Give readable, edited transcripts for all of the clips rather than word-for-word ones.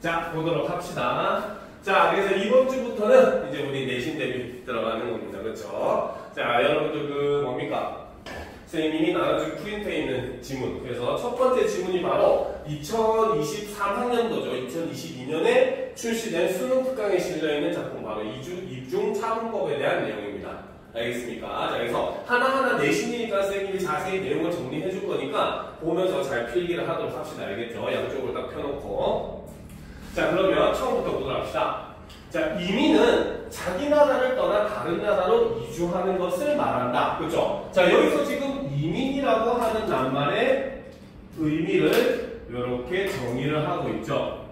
자, 보도록 합시다. 자, 그래서 이번 주부터는 이제 우리 내신 대비 들어가는 겁니다. 그렇죠? 자, 여러분들 뭡니까? 선생님이 나눠준 프린트에 있는 지문. 그래서 첫 번째 지문이 바로 2023학년도죠. 2022년에 출시된 수능 특강에 실려있는 작품 바로 입중 차분법에 대한 내용입니다. 알겠습니까? 자, 그래서 하나하나 내신이니까 선생님이 자세히 내용을 정리해 줄 거니까 보면서 잘 필기를 하도록 합시다. 알겠죠? 양쪽을 딱 펴놓고. 자, 그러면 처음부터 보도록 합시다. 자, 이민은 자기 나라를 떠나 다른 나라로 이주하는 것을 말한다. 그렇죠? 자, 여기서 지금 이민이라고 하는 낱말의 의미를 이렇게 정의를 하고 있죠.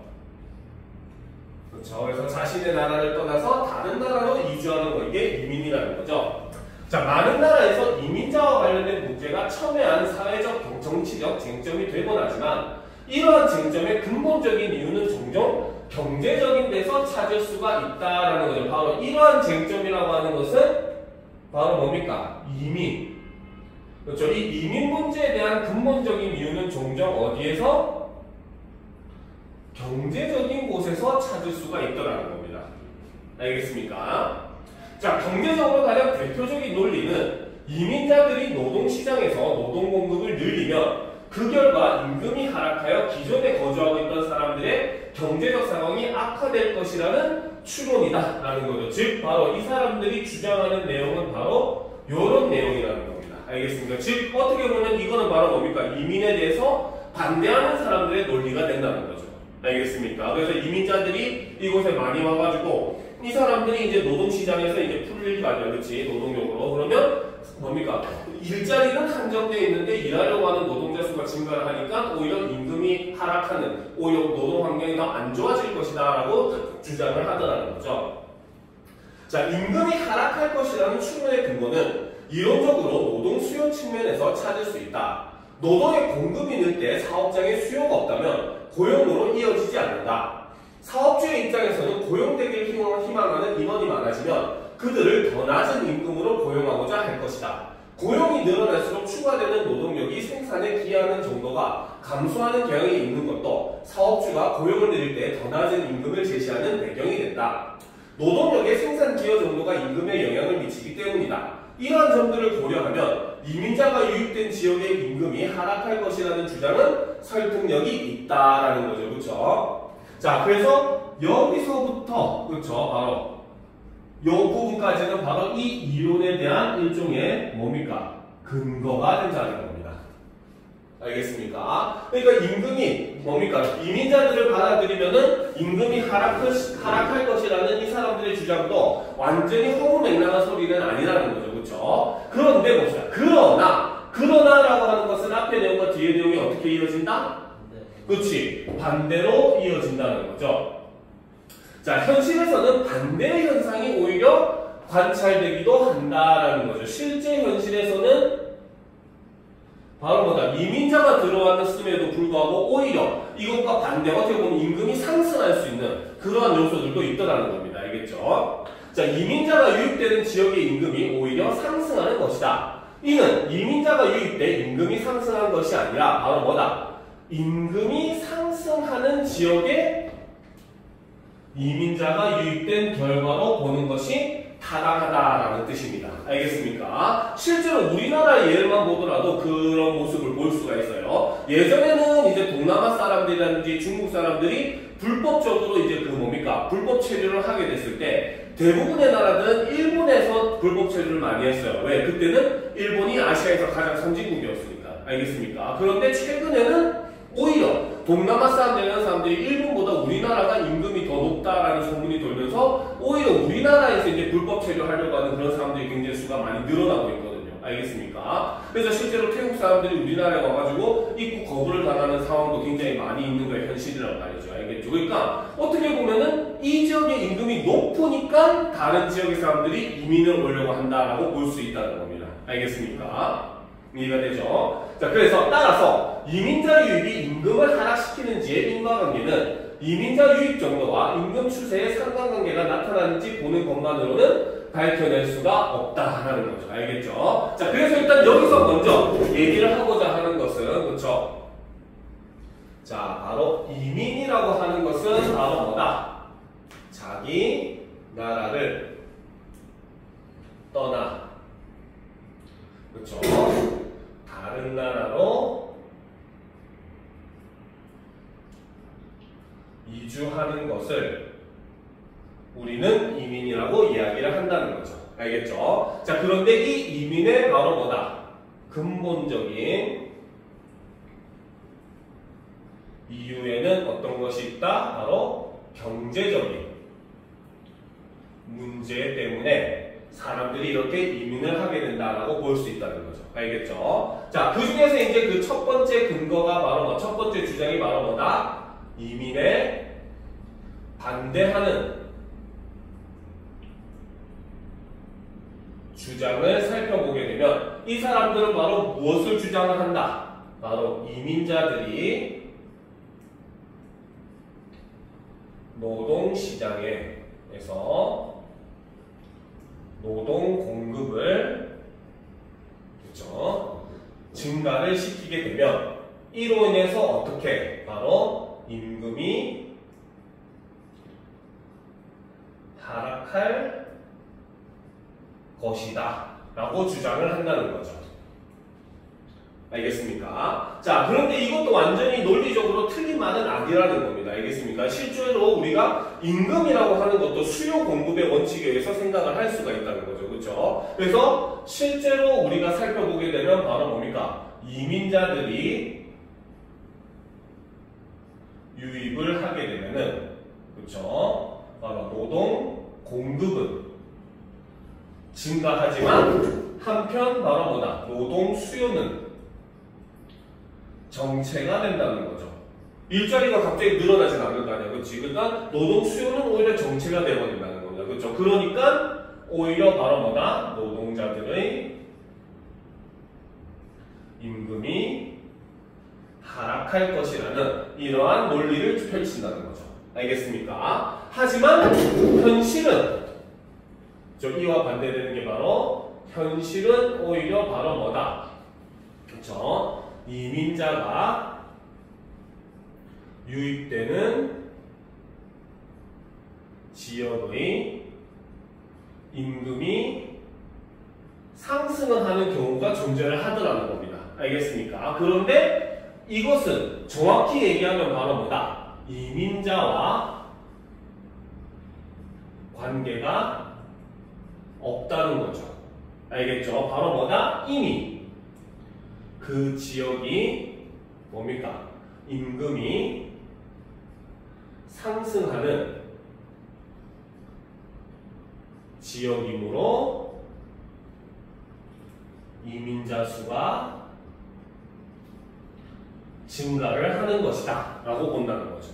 그렇죠? 그래서 자신의 나라를 떠나서 다른 나라로 이주하는 거, 이게 이민이라는 거죠. 자, 많은 나라에서 이민자와 관련된 문제가 첨예한 사회적, 정치적 쟁점이 되곤 하지만 이러한 쟁점의 근본적인 이유는 종종 경제적인 데서 찾을 수가 있다라는 거죠. 바로 이러한 쟁점이라고 하는 것은 바로 뭡니까? 이민. 그렇죠? 이 이민 문제에 대한 근본적인 이유는 종종 어디에서? 경제적인 곳에서 찾을 수가 있더라는 겁니다. 알겠습니까? 자, 경제적으로 가장 대표적인 논리는 이민자들이 노동시장에서 노동 공급을 늘리면 그 결과 임금이 하락하여 기존에 거주하고 있던 사람들의 경제적 상황이 악화될 것이라는 추론이다 라는 거죠. 즉 바로 이 사람들이 주장하는 내용은 바로 이런 내용이라는 겁니다. 알겠습니까? 즉 어떻게 보면 이거는 바로 뭡니까? 이민에 대해서 반대하는 사람들의 논리가 된다는 거죠. 알겠습니까? 그래서 이민자들이 이곳에 많이 와가지고 이 사람들이 이제 노동시장에서 이제 풀릴 거 아니야, 그렇지? 노동력으로. 그러면 뭡니까? 일자리는 한정되어 있는데 일하려고 하는 노동자 수가 증가를 하니까 오히려 임금이 하락하는, 오히려 노동 환경이 더 안 좋아질 것이다 라고 주장을 하더라는 거죠. 자, 임금이 하락할 것이라는 추론의 근거는 이론적으로 노동 수요 측면에서 찾을 수 있다. 노동의 공급이 늘 때 사업장에 수요가 없다면 고용으로 이어지지 않는다. 사업주의 입장에서는 고용되길 희망하는 인원이 많아지면 그들을 더 낮은 임금으로 고용하고자 할 것이다. 고용이 늘어날수록 추가되는 노동력이 생산에 기여하는 정도가 감소하는 경향이 있는 것도 사업주가 고용을 늘릴 때 더 낮은 임금을 제시하는 배경이 된다. 노동력의 생산 기여 정도가 임금에 영향을 미치기 때문이다. 이러한 점들을 고려하면 이민자가 유입된 지역의 임금이 하락할 것이라는 주장은 설득력이 있다라는 거죠. 그렇죠? 자, 그래서 여기서부터 그렇죠? 바로 이 부분까지는 바로 이 이론에 대한 일종의 뭡니까? 근거가 된다는 겁니다. 알겠습니까? 그러니까 임금이 뭡니까? 이민자들을 받아들이면은 임금이 하락할 것이라는 이 사람들의 주장도 완전히 허무맹랑한 소리는 아니라는 거죠. 그렇죠? 그런데 봅시다. 그러나라고 하는 것은 앞에 내용과 뒤에 내용이 어떻게 이어진다? 그렇지. 반대로 이어진다는 거죠. 자, 현실에서는 반대의 현상이 오히려 관찰되기도 한다라는 거죠. 실제 현실에서는 바로 뭐다? 이민자가 들어왔음에도 불구하고 오히려 이것과 반대, 어떻게 보면 임금이 상승할 수 있는 그러한 요소들도 있더라는 겁니다. 알겠죠? 자, 이민자가 유입되는 지역의 임금이 오히려 상승하는 것이다. 이는 이민자가 유입돼 임금이 상승한 것이 아니라 바로 뭐다? 임금이 상승하는 지역에 이민자가 유입된 결과로 보는 것이 타당하다라는 뜻입니다. 알겠습니까? 실제로 우리나라 예를만 보더라도 그런 모습을 볼 수가 있어요. 예전에는 이제 동남아 사람들이라든지 중국 사람들이 불법적으로 이제 불법 체류를 하게 됐을 때 대부분의 나라들은 일본에서 불법 체류를 많이 했어요. 왜? 그때는 일본이 아시아에서 가장 선진국이었으니까. 알겠습니까? 그런데 최근에는 오히려 동남아 사람들이 일본보다 우리나라가 임금이 더 높다라는 소문이 돌면서 오히려 우리나라에서 이제 불법 체류하려고 하는 그런 사람들이 굉장히 수가 많이 늘어나고 있거든요. 알겠습니까? 그래서 실제로 태국 사람들이 우리나라에 와가지고 입국 거부를 당하는 상황도 굉장히 많이 있는 거예요. 현실이란 말이죠. 알겠죠? 그러니까 어떻게 보면은 이 지역의 임금이 높으니까 다른 지역의 사람들이 이민을 오려고 한다라고 볼 수 있다는 겁니다. 알겠습니까? 이해가 되죠? 자, 그래서 따라서 이민자 유입이 임금을 하락시키는지의 인과관계는 이민자 유입 정도와 임금 추세의 상관관계가 나타나는지 보는 것만으로는 밝혀낼 수가 없다라는 거죠. 알겠죠? 자, 그래서 일단 여기서 먼저 얘기를 하고자 하는 것은, 그렇죠? 자, 바로 이민이라고 하는 것은 바로 뭐다? 자기 나라를 떠나, 그렇죠? 다른 나라로 이주하는 것을 우리는 이민이라고 이야기를 한다는 거죠. 알겠죠? 자, 그런데 이 이민의 바로 뭐다? 근본적인 이유에는 어떤 것이 있다? 바로 경제적인 문제 때문에 사람들이 이렇게 이민을 하게 된다라고 볼 수 있다는 거죠. 알겠죠? 자, 그 중에서 이제 그 첫 번째 근거가 바로 뭐, 첫 번째 주장이 바로 뭐다? 이민에 반대하는 주장을 살펴보게 되면 이 사람들은 바로 무엇을 주장을 한다? 바로 이민자들이 노동시장에서 노동 공급을 그렇죠? 증가를 시키게 되면 이로 인해서 어떻게? 바로 임금이 하락할 것이다 라고 주장을 한다는 거죠. 알겠습니까? 자, 그런데 이것도 완전히 논리적으로 틀린 말은 아니라는 겁니다. 알겠습니까? 실제로 우리가 임금이라고 하는 것도 수요 공급의 원칙에 의해서 생각을 할 수가 있다는 거죠. 그렇죠? 그래서 실제로 우리가 살펴보게 되면 바로 뭡니까? 이민자들이 유입을 하게 되면은 그렇죠? 바로 노동 공급은 증가하지만 한편 바로 뭐다? 노동 수요는 정체가 된다는 거죠. 일자리가 갑자기 늘어나진 않는 거 아니야. 그렇지? 그러니까 노동 수요는 오히려 정체가 되어버린다는 겁니다. 그렇죠? 그러니까 오히려 바로 뭐다? 노동자들의 임금이 하락할 것이라는 이러한 논리를 펼친다는 거죠. 알겠습니까? 하지만 현실은 이와 반대되는 게 바로 현실은 오히려 바로 뭐다? 그렇죠? 이민자가 유입되는 지역의 임금이 상승을 하는 경우가 존재를 하더라는 겁니다. 알겠습니까? 그런데 이것은 정확히 얘기하면 바로 뭐다? 이민자와 관계가 없다는 거죠. 알겠죠? 바로 뭐다? 이미 그 지역이 뭡니까? 임금이 상승하는 지역이므로 이민자 수가 증가를 하는 것이다 라고 본다는 거죠.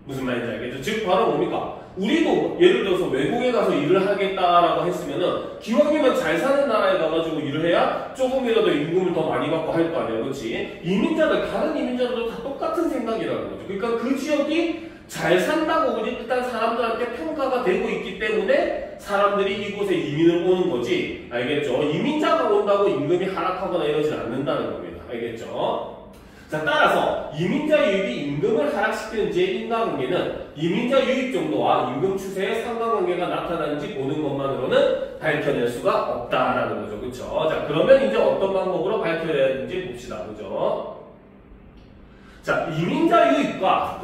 무슨 말인지 알겠죠? 즉 바로 뭡니까? 우리도 예를 들어서 외국에 가서 일을 하겠다라고 했으면은 기왕이면 잘 사는 나라에 가가지고 일을 해야 조금이라도 임금을 더 많이 받고 할 거 아니야, 그렇지? 이민자들, 다른 이민자들도 다 똑같은 생각이라는 거죠. 그러니까 그 지역이 잘 산다고 일단 사람들한테 평가가 되고 있기 때문에 사람들이 이곳에 이민을 오는 거지. 알겠죠? 이민자가 온다고 임금이 하락하거나 이러지 않는다는 겁니다. 알겠죠? 자, 따라서 이민자 유입이 임금을 하락시키는 제1인과관계는 이민자 유입 정도와 임금 추세의 상관관계가 나타나는지 보는 것만으로는 밝혀낼 수가 없다라는 거죠. 그쵸? 자, 그러면 이제 어떤 방법으로 밝혀야 되는지 봅시다. 그죠? 자, 이민자 유입과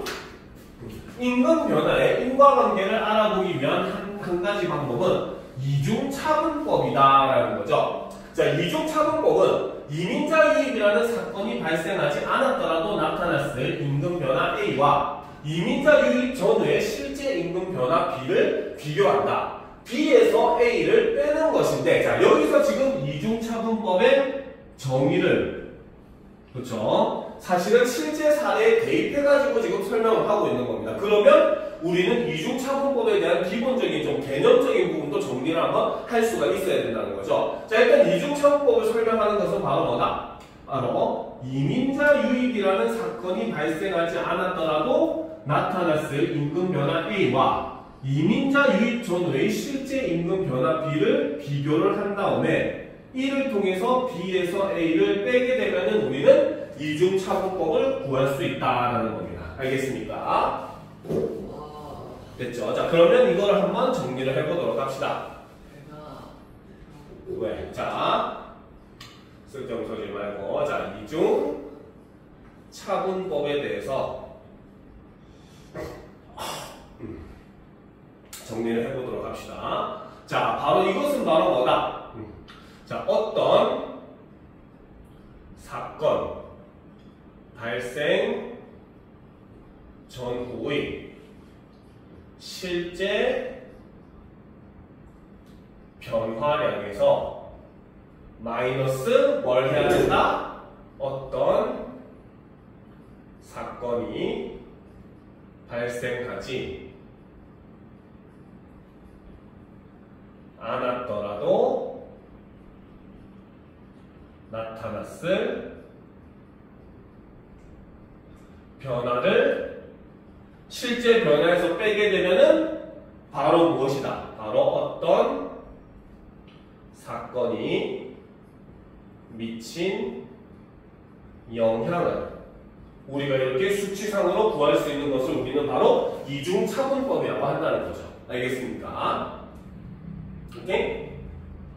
임금 변화의 인과관계를 알아보기 위한 한 가지 방법은 이중차분법이다라는 거죠. 자, 이중차분법은 이민자 유입이라는 사건이 발생하지 않았더라도 나타났을 임금 변화 A와 이민자 유입 전후의 실제 임금 변화 B를 비교한다. B에서 A를 빼는 것인데, 자, 여기서 지금 이중차분법의 정의를, 그렇죠? 사실은 실제 사례에 대입해가지고 지금 설명을 하고 있는 겁니다. 그러면 우리는 이중차분법에 대한 기본적인 좀 개념적인 부분도 정리를 한번 할 수가 있어야 된다는 거죠. 자, 일단 이중차분법을 설명하는 것은 바로 뭐다? 바로 이민자 유입이라는 사건이 발생하지 않았더라도 나타났을 임금 변화 A와 이민자 유입 전후의 실제 임금 변화 B를 비교를 한 다음에 이를 통해서 B에서 A를 빼게 되면은 우리는 이중차분법을 구할 수 있다라는 겁니다. 알겠습니까? 됐죠? 자, 그러면 이걸 한번 정리를 해보도록 합시다. 왜? 자, 쓸데없는 소리 말고, 자, 이중차분법에 대해서 정리를 해보도록 합시다. 자, 바로 이것은 바로 뭐다? 자, 어떤 사건 발생 전후의 실제 변화량에서 마이너스 뭘 해야 된다? 어떤 사건이 발생하지 않았더라도 나타났을 변화를 실제 변화에서 빼게 되면은 바로 무엇이다? 바로 어떤 사건이 미친 영향을 우리가 이렇게 수치상으로 구할 수 있는 것을 우리는 바로 이중차분법이라고 한다는 거죠. 알겠습니까? 오케이?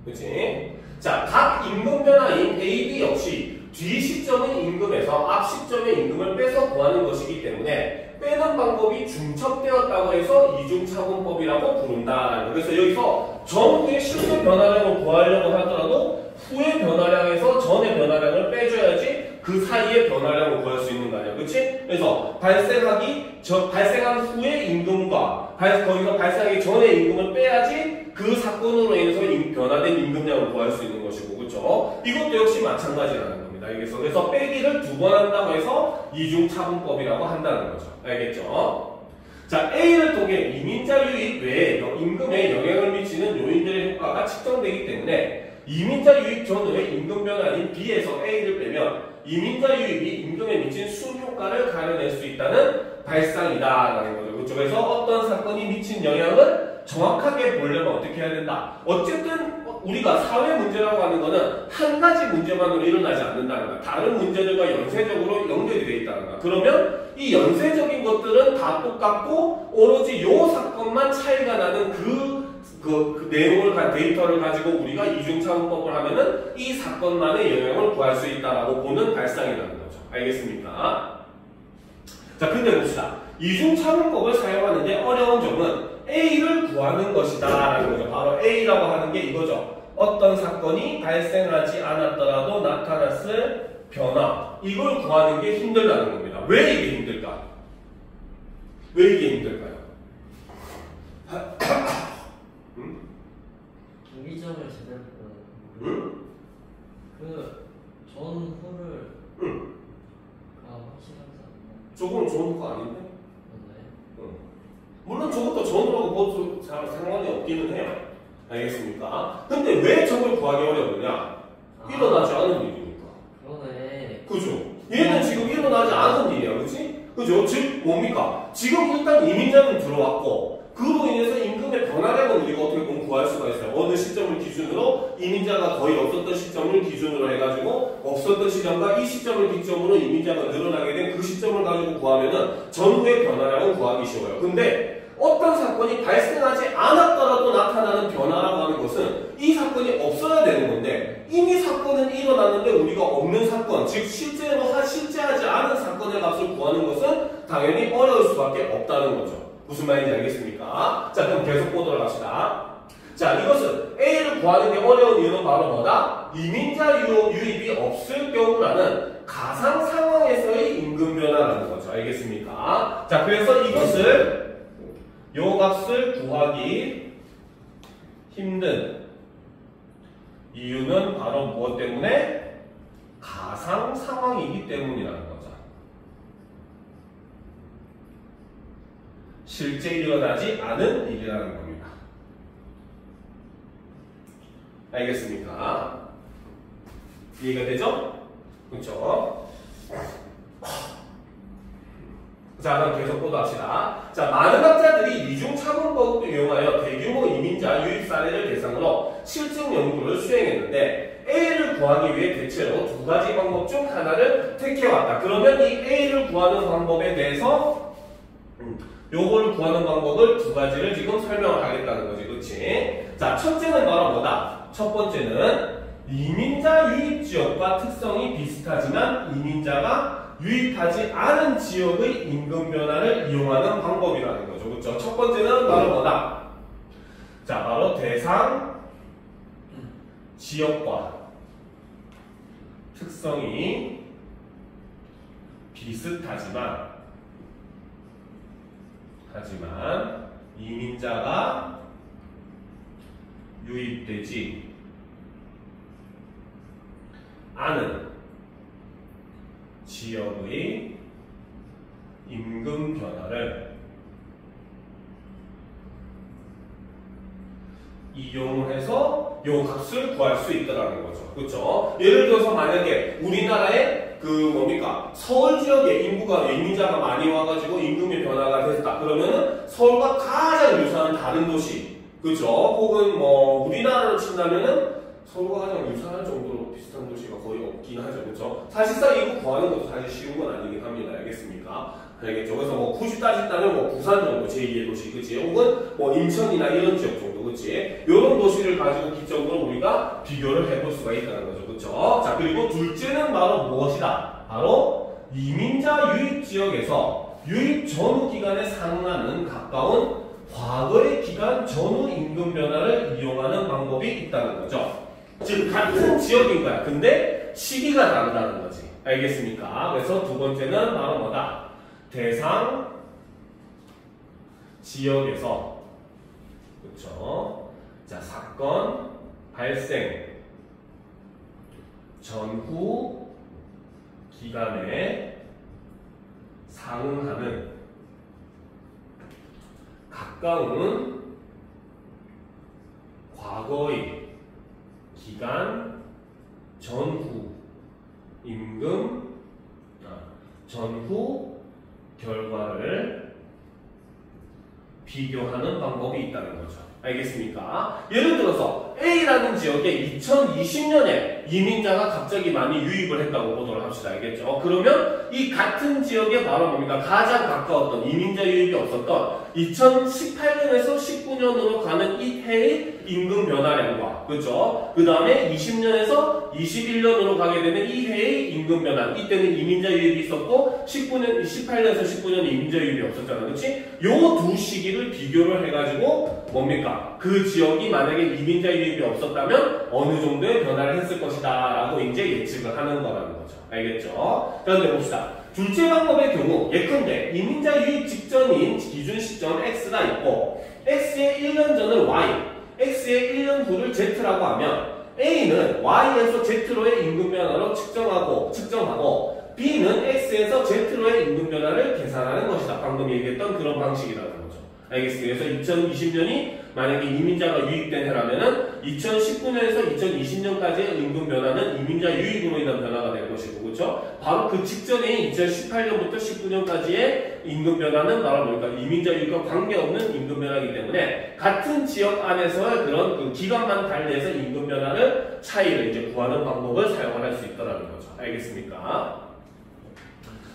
그치? 자, 각 임금 변화인 A, B 역시 뒤 시점의 임금에서 앞 시점의 임금을 빼서 구하는 것이기 때문에 빼는 방법이 중첩되었다고 해서 이중차분법이라고 부른다. 그래서 여기서 전후의 실제 변화량을 구하려고 하더라도 후의 변화량에서 전의 변화량을 빼줘야지 그 사이의 변화량을 구할 수 있는 거 아니야. 그치? 그래서 발생한 후의 임금과 거기서 발생하기 전의 임금을 빼야지 그 사건으로 인해서 변화된 임금량을 구할 수 있는 것이고, 그쵸? 이것도 역시 마찬가지라는 겁니다. 그래서 빼기를 두 번 한다고 해서 이중차분법이라고 한다는 거죠. 알겠죠? 자, A를 통해 이민자 유입 외에 임금에 영향을 미치는 요인들의 효과가 측정되기 때문에 이민자 유입 전후의 임금 변화인 B에서 A를 빼면 이민자 유입이 임금에 미친 순효과를 가려낼 수 있다는 발상이다라는 거죠. 그렇죠? 그래서 어떤 사건이 미친 영향을 정확하게 보려면 어떻게 해야 된다? 어쨌든 우리가 사회 문제라고 하는 거는 한 가지 문제만으로 일어나지 않는다는 거야. 다른 문제들과 연쇄적으로 연결이 되어 있다는 거야. 그러면 이 연쇄적인 것들은 다 똑같고 오로지 요 사건만 차이가 나는 그 내용을 데이터를 가지고 우리가 이중차분법을 하면은 이 사건만의 영향을 구할 수 있다라고 보는 발상이라는 거죠. 알겠습니까? 자, 근데 봅시다. 이중차분법을 사용하는데 어려운 점은 A를 구하는 것이다 라는 거죠. 바로 A라고 하는 게 이거죠. 어떤 사건이 발생하지 않았더라도 나타났을 변화, 이걸 구하는 게 힘들다는 겁니다. 왜 이게 힘들까? 왜 이게 힘들까요? 동기점을 제대로 응? 그 전후를 응. 확실하지 않나? 저거는 좋은 거 아닌데? 맞나요? 응. 물론 저것도 전후라고 봐도 상관이 없기는 해요. 알겠습니까? 근데 왜 저걸 구하기 어려우냐? 일어나지 않은 일이니까. 그러네. 그죠? 얘는 지금 일어나지 않은 일이야, 그치? 그죠? 즉, 뭡니까? 지금 일단 이민자는 들어왔고, 그로 인해서 임금의 변화량을 우리가 어떻게 보면 구할 수가 있어요. 어느 시점을 기준으로 이민자가 거의 없었던 시점을 기준으로 해가지고 없었던 시점과 이 시점을 기점으로 이민자가 늘어나게 된 그 시점을 가지고 구하면은 전후의 변화량을 구하기 쉬워요. 근데 어떤 사건이 발생하지 않았더라도 나타나는 변화라고 하는 것은 이 사건이 없어야 되는 건데 이미 사건은 일어났는데 우리가 없는 사건, 즉 실제하지 않은 사건의 값을 구하는 것은 당연히 어려울 수밖에 없다는 거죠. 무슨 말인지 알겠습니까? 자, 그럼 계속 보도록 합시다. 자, 이것은 A를 구하는 게 어려운 이유는 바로 뭐다? 이민자 유입이 없을 경우라는 가상 상황에서의 임금 변화라는 거죠. 알겠습니까? 자, 그래서 이것을 요 값을 구하기 힘든 이유는 바로 무엇 때문에? 가상 상황이기 때문이라는 거죠. 실제 일어나지 않은 일이라는 겁니다. 알겠습니까? 이해가 되죠? 그렇죠? 자, 그럼 계속 보도합시다. 자, 많은 학자들이 이중차분법을 이용하여 대규모 이민자 유입 사례를 대상으로 실증 연구를 수행했는데 A를 구하기 위해 대체로 두 가지 방법 중 하나를 택해왔다. 그러면 이 A를 구하는 방법에 대해서 요걸 구하는 방법을 두 가지를 지금 설명을 하겠다는 거지. 그렇지? 자, 첫째는 바로 뭐다? 첫 번째는 이민자 유입 지역과 특성이 비슷하지만 이민자가 유입하지 않은 지역의 임금 변화를 이용하는 방법이라는 거죠. 그렇죠? 첫 번째는 바로 뭐다? 자, 바로 대상 지역과 특성이 비슷하지만 이민자가 유입되지 않은 지역의 임금 변화를 이용해서 요 값을 구할 수 있다는 거죠. 그렇죠? 예를 들어서 만약에 우리나라에 뭡니까? 서울 지역에 인구가 이민자가 많이 와가지고 임금의 변화가 됐다. 그러면은 서울과 가장 유사한 다른 도시, 그렇죠? 혹은 뭐 우리나라로 친다면은 서울과 가장 유사한 정도로 비슷한 도시가 거의 없긴 하죠. 그렇죠? 사실상 이거 구하는 것도 사실 쉬운 건 아니긴 합니다. 알겠습니까? 알겠죠? 그래서 뭐 굳이 따진다면 뭐 부산 정도 제2의 도시, 그치? 혹은 뭐 인천이나 이런 지역 정도, 그치? 이런 도시를 가지고 기점으로 우리가 비교를 해볼 수가 있다는 거죠. 그쵸? 자, 그리고 둘째는 바로 무엇이다? 바로 이민자 유입 지역에서 유입 전후 기간에 상응하는 가까운 과거의 기간 전후 임금 변화를 이용하는 방법이 있다는 거죠. 즉, 같은 지역인 거야. 근데 시기가 다르다는 거지. 알겠습니까? 그래서 두 번째는 바로 뭐다? 대상 지역에서, 그쵸? 자, 사건 발생 전후 기간에 상응하는 가까운 과거의 기간 전후 임금 전후 결과를 비교하는 방법이 있다는 거죠. 알겠습니까? 예를 들어서 A라는 지역에 2020년에 이민자가 갑자기 많이 유입을 했다고 보도록 합시다. 알겠죠? 그러면 이 같은 지역에 바로 뭡니까? 가장 가까웠던 이민자 유입이 없었던 2018년에서 19년으로 가는 이 해의 임금 변화량과, 그렇죠? 그 다음에 20년에서 21년으로 가게 되는 이 해의 임금 변화. 이때는 이민자 유입이 있었고 18년에서 19년에 이민자 유입이 없었잖아. 그렇지? 요 두 시기를 비교를 해가지고 뭡니까? 그 지역이 만약에 이민자 유입이 없었다면 어느 정도의 변화를 했을 것이다 라고 이제 예측을 하는 거라는 거죠. 알겠죠? 그런데 봅시다. 둘째 방법의 경우 예컨대 이민자 유입 직전인 기준 시점 X가 있고 X의 1년 전을 Y, X의 1년 후를 Z라고 하면 A는 Y에서 Z로의 임금 변화로 측정하고 B는 X에서 Z로의 임금 변화를 계산하는 것이다. 방금 얘기했던 그런 방식이라는 거죠. 알겠습니다. 그래서 2020년이 만약에 이민자가 유입된 해라면은 2019년에서 2020년까지의 임금 변화는 이민자 유입으로 인한 변화가 될 것이고, 그렇죠? 바로 그 직전인 2018년부터 19년까지의 임금 변화는 바로 뭡니까? 이민자 유입과 관계없는 임금 변화이기 때문에 같은 지역 안에서의 그런 그 기간만 달리해서 임금 변화를 차이를 이제 구하는 방법을 사용할 수 있다는 거죠. 알겠습니까?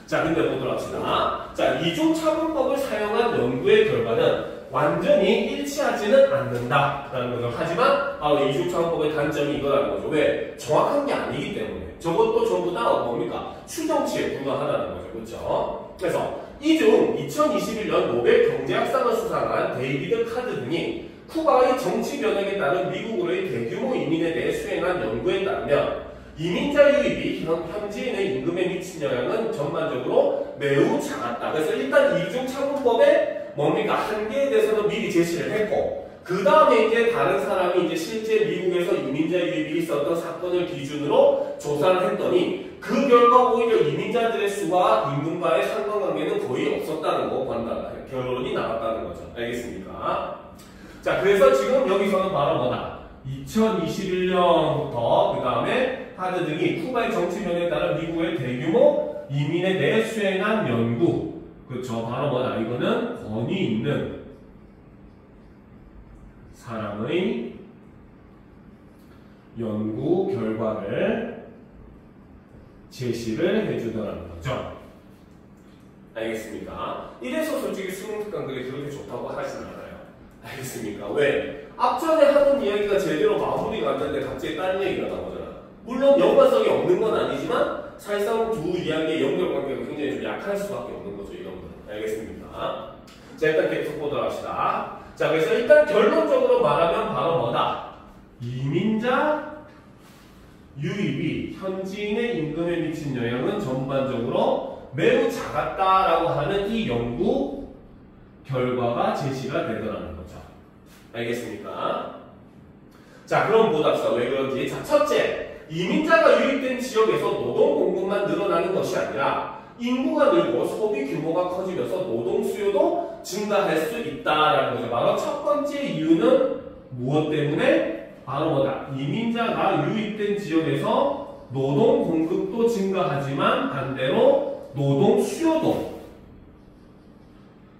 자, 근데 보도록 합시다. 자, 이중차분법을 사용한 연구의 결과는 완전히 일치하지는 않는다라는 거죠. 하지만 이중차분법의 단점이 이거라는 거죠. 왜? 정확한 게 아니기 때문에. 저것도 전부 다 뭡니까? 추정치에 불과하다는 거죠. 그렇죠? 그래서 이 중 2021년 노벨 경제학상을 수상한 데이비드 카드 등이 쿠바의 정치 변혁에 따른 미국으로의 대규모 이민에 대해 수행한 연구에 따르면 이민자 유입이 현지인의 임금에 미친 영향은 전반적으로 매우 작았다. 그래서 일단 이중차분법의 뭡니까? 한계에 대해서는 미리 제시를 했고, 그 다음에 이제 다른 사람이 이제 실제 미국에서 이민자 유입이 있었던 사건을 기준으로 조사를 했더니 그 결과 오히려 이민자들의 수와 임금과의 상관관계는 거의 없었다는 거 결론이 나왔다는 거죠. 알겠습니까? 자, 그래서 지금 여기서는 바로 뭐다? 2021년부터 그 다음에 하드 등이 쿠바의 정치 변화에 따른 미국의 대규모 이민에 대해 수행한 연구, 그렇죠? 바로 뭐다? 이거는 권위 있는 사람의 연구 결과를 제시를 해주더라는 거죠. 알겠습니까? 이래서 솔직히 수능 특강들이 그렇게 좋다고 하진 않아요. 알겠습니까? 왜? 앞전에 하던 이야기가 제대로 마무리가 안 되는데 갑자기 다른 얘기가 나오잖아. 물론 연관성이 없는 건 아니지만 사실상 두 이야기의 연결관계가 굉장히 좀 약할 수밖에 없는 거죠. 이런 거는. 알겠습니까? 자, 일단 계속 보도록 합시다. 자, 그래서 일단 결론적으로 말하면 바로 뭐다? 이민자 유입이 현지인의 임금에 미친 영향은 전반적으로 매우 작았다라고 하는 이 연구 결과가 제시가 되더라는 거죠. 알겠습니까? 자, 그럼 보답시다. 왜 그런지. 자, 첫째, 이민자가 유입된 지역에서 노동 공급만 늘어나는 것이 아니라 인구가 늘고 소비 규모가 커지면서 노동 수요도 증가할 수 있다라는 거죠. 바로 첫 번째 이유는 무엇 때문에? 바로 뭐다? 이민자가 유입된 지역에서 노동 공급도 증가하지만 반대로 노동 수요도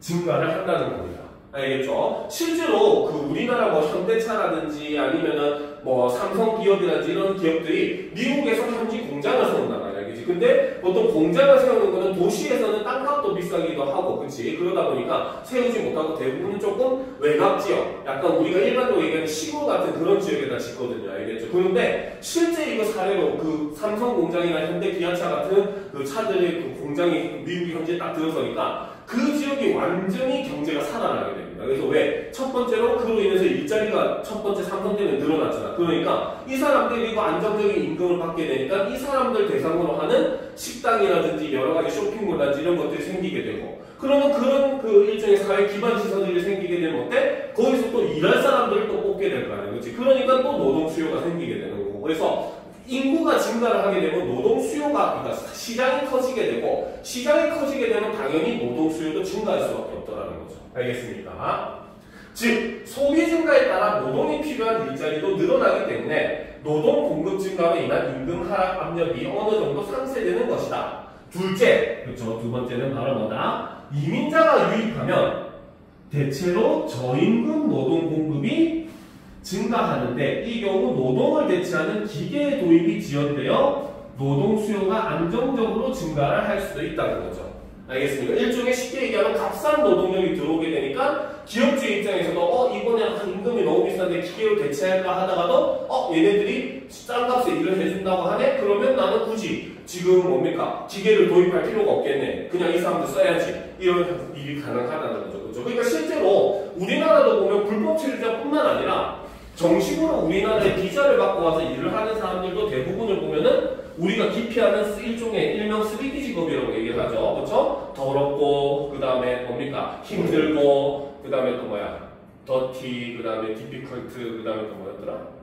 증가를 한다는 겁니다. 알겠죠? 실제로 그 우리나라 뭐 현대차라든지 아니면은 뭐 삼성기업이라든지 이런 기업들이 미국에서 현지 공장을 세운단 말이야. 알겠지? 근데 보통 공장을 세우는 거는 도시에서는 땅값도 비싸기도 하고, 그치? 그러다 보니까 세우지 못하고 대부분은 조금 외곽 지역, 약간 우리가 일반적으로 얘기하는 시골 같은 그런 지역에다 짓거든요. 알겠죠? 그런데 실제 이거 사례로 그 삼성 공장이나 현대 기아차 같은 그 차들의 그 공장이 미국 현지에 딱 들어서니까 그 지역이 완전히 경제가 살아나게 됩니다. 그래서 왜? 첫 번째로 그로 인해서 일자리가 첫 번째 삼성 때문에 늘어났잖아. 그러니까 이 사람들이 그 안정적인 임금을 받게 되니까 이 사람들 대상으로 하는 식당이라든지 여러 가지 쇼핑몰이라든지 이런 것들이 생기게 되고, 그러면 그런 그 일종의 사회 기반 시설들이 생기게 되면 어때? 거기서 또 일할 사람들을 또 뽑게 될 거 아니에요. 그렇지? 그러니까 또 노동 수요가 생기게 되는 거고. 그래서 인구가 증가를 하게 되면 노동 수요가, 그러니까 시장이 커지게 되고, 시장이 커지게 되면 당연히 노동 수요도 증가할 수밖에 없다는 거죠. 알겠습니까? 즉, 소비 증가에 따라 노동이 필요한 일자리도 늘어나기 때문에 노동 공급 증가로 인한 임금 하락 압력이 어느 정도 상쇄되는 것이다. 둘째, 그렇죠. 두 번째는 바로 뭐다? 이민자가 유입하면 대체로 저임금 노동 공급이 증가하는데 이 경우 노동을 대체하는 기계의 도입이 지연되어 노동 수요가 안정적으로 증가를 할 수도 있다는 거죠. 알겠습니까? 일종의 쉽게 얘기하면 값싼 노동력이 들어오게 되니까 기업주의 입장에서도 이번에 임금이 너무 비싼데 기계로 대체할까 하다가도 얘네들이 싼 값에 일을 해준다고 하네? 그러면 나는 굳이 지금 뭡니까? 기계를 도입할 필요가 없겠네. 그냥 이 사람들 써야지. 이런 일이 가능하다는 거죠. 그렇죠? 그러니까 실제로 우리나라도 보면 불법 체류자뿐만 아니라 정식으로 우리나라에 비자를 받고 와서 일을 하는 사람들도 대부분을 보면은 우리가 기피하는 일종의 일명 3D 직업이라고 얘기를 하죠. 그렇죠? 더럽고, 그 다음에 뭡니까? 힘들고, 그 다음에 또 뭐야? 더티, 그 다음에 디피컬트, 그 다음에 또 뭐였더라?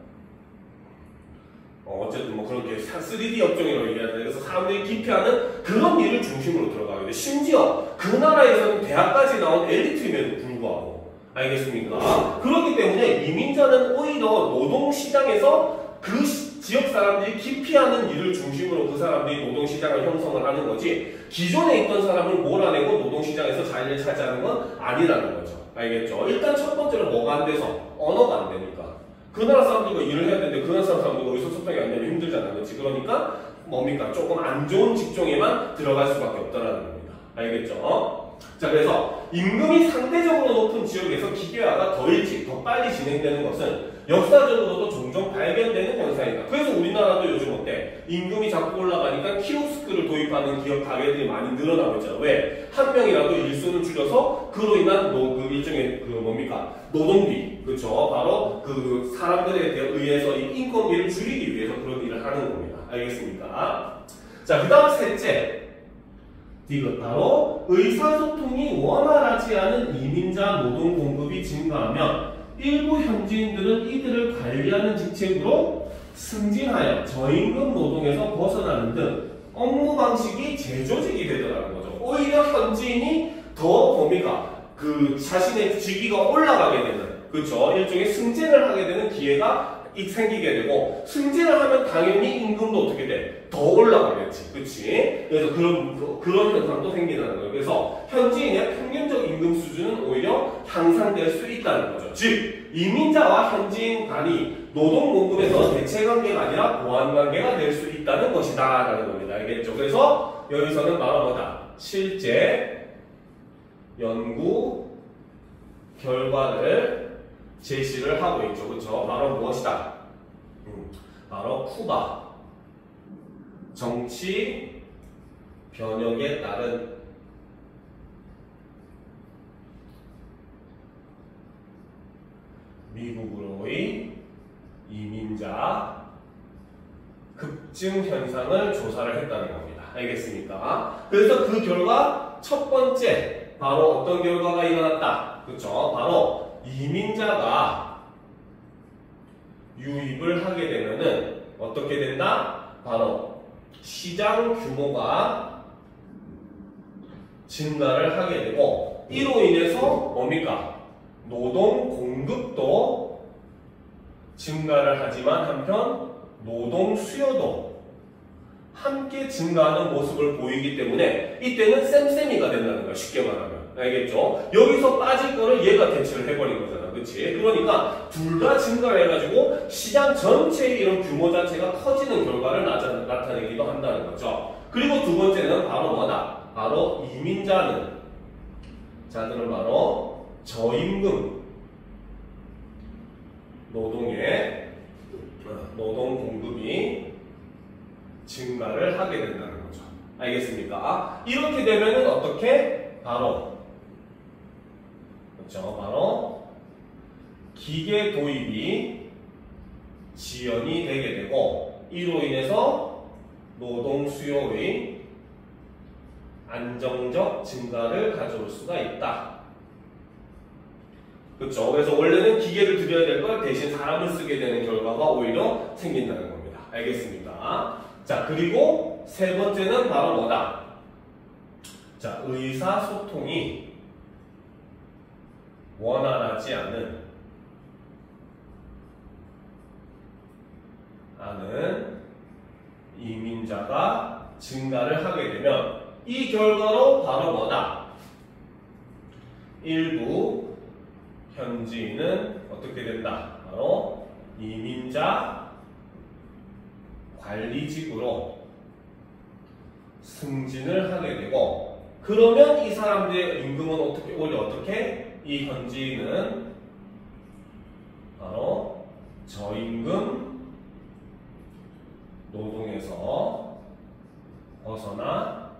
어쨌든 뭐 그런 게 3D 업종이라고 얘기하는데, 그래서 사람들이 기피하는 그런 일을 중심으로 들어가게 돼. 심지어 그 나라에서는 대학까지 나온 엘리트임에도 불구하고. 알겠습니까? 그렇기 때문에 이민자는 오히려 노동시장에서 그 지역 사람들이 기피하는 일을 중심으로 그 사람들이 노동시장을 형성을 하는 거지, 기존에 있던 사람을 몰아내고 노동시장에서 자리를 차지하는 건 아니라는 거죠. 알겠죠? 일단 첫 번째로 뭐가 안 돼서? 언어가 안 되니까. 그 나라 사람들과 일을 해야 되는데 그 나라 사람들과 의사소통이 안 되면 힘들잖아. 그렇지? 그러니까 뭡니까? 조금 안 좋은 직종에만 들어갈 수밖에 없다는 겁니다. 알겠죠? 자, 그래서 임금이 상대적으로 높은 지역에서 기계화가 더 일찍, 더 빨리 진행되는 것은 역사적으로도 종종 발견되는 현상이다. 그래서 우리나라도 요즘 어때? 임금이 자꾸 올라가니까 키오스크를 도입하는 기업 가게들이 많이 늘어나고 있잖아. 왜? 한 명이라도 일수를 줄여서 그로 인한 그 일종의 그 뭡니까? 노동비, 그렇죠? 바로 그 사람들에 의해서 이 인건비를 줄이기 위해서 그런 일을 하는 겁니다. 알겠습니까? 자, 그 다음 셋째. 이것 바로 의사소통이 원활하지 않은 이민자 노동 공급이 증가하면 일부 현지인들은 이들을 관리하는 직책으로 승진하여 저임금 노동에서 벗어나는 등 업무 방식이 재조직이 되더라는 거죠. 오히려 현지인이 더 뭡니까? 그 자신의 직위가 올라가게 되는, 그렇죠? 일종의 승진을 하게 되는 기회가 생기게 되고 승진을 하면 당연히 임금도 어떻게 돼? 더 올라가겠지. 그치? 그래서 그런 현상도 생기는 거예요. 그래서 현지인의 평균적 임금 수준은 오히려 향상될 수 있다는 거죠. 즉 이민자와 현지인 간이 노동 공급에서 대체 관계가 아니라 보완 관계가 될 수 있다는 것이다 라는 겁니다. 알겠죠? 그래서 여기서는 바로 뭐다? 실제 연구 결과를 제시를 하고 있죠. 그렇죠? 바로 무엇이다? 바로 쿠바 정치 변혁에 따른 미국으로의 이민자 급증 현상을 조사를 했다는 겁니다. 알겠습니까? 그래서 그 결과 첫 번째 바로 어떤 결과가 일어났다. 그렇죠? 바로 이민자가 유입을 하게 되면은 어떻게 된다? 바로 시장 규모가 증가를 하게 되고 이로 인해서 뭡니까? 노동 공급도 증가를 하지만 한편 노동 수요도 함께 증가하는 모습을 보이기 때문에 이때는 쌤쌤이가 된다는 거야. 쉽게 말하면. 알겠죠? 여기서 빠질 거를 얘가 대체를 해버린 거잖아. 그치? 그러니까 둘 다 증가를 해가지고 시장 전체의 이런 규모 자체가 커지는 결과를 나타내기도 한다는 거죠. 그리고 두 번째는 바로 뭐다? 바로 이민자는 자들은 바로 저임금 노동의 노동 공급이 증가를 하게 된다는 거죠. 알겠습니까? 이렇게 되면은 어떻게? 바로 그렇죠. 바로 기계 도입이 지연이 되게 되고 이로 인해서 노동 수요의 안정적 증가를 가져올 수가 있다. 그렇죠. 그래서 원래는 기계를 들여야 될 걸 대신 사람을 쓰게 되는 결과가 오히려 생긴다는 겁니다. 알겠습니까? 자, 그리고 세 번째는 바로 뭐다? 자, 의사소통이 원활하지 않은 이민자가 증가를 하게 되면 이 결과로 바로 뭐다? 일부 현지인은 어떻게 된다? 바로 이민자 관리직으로 승진을 하게 되고 그러면 이 사람들의 임금은 오히려 어떻게? 이 현지인은 바로 저임금 노동에서 벗어나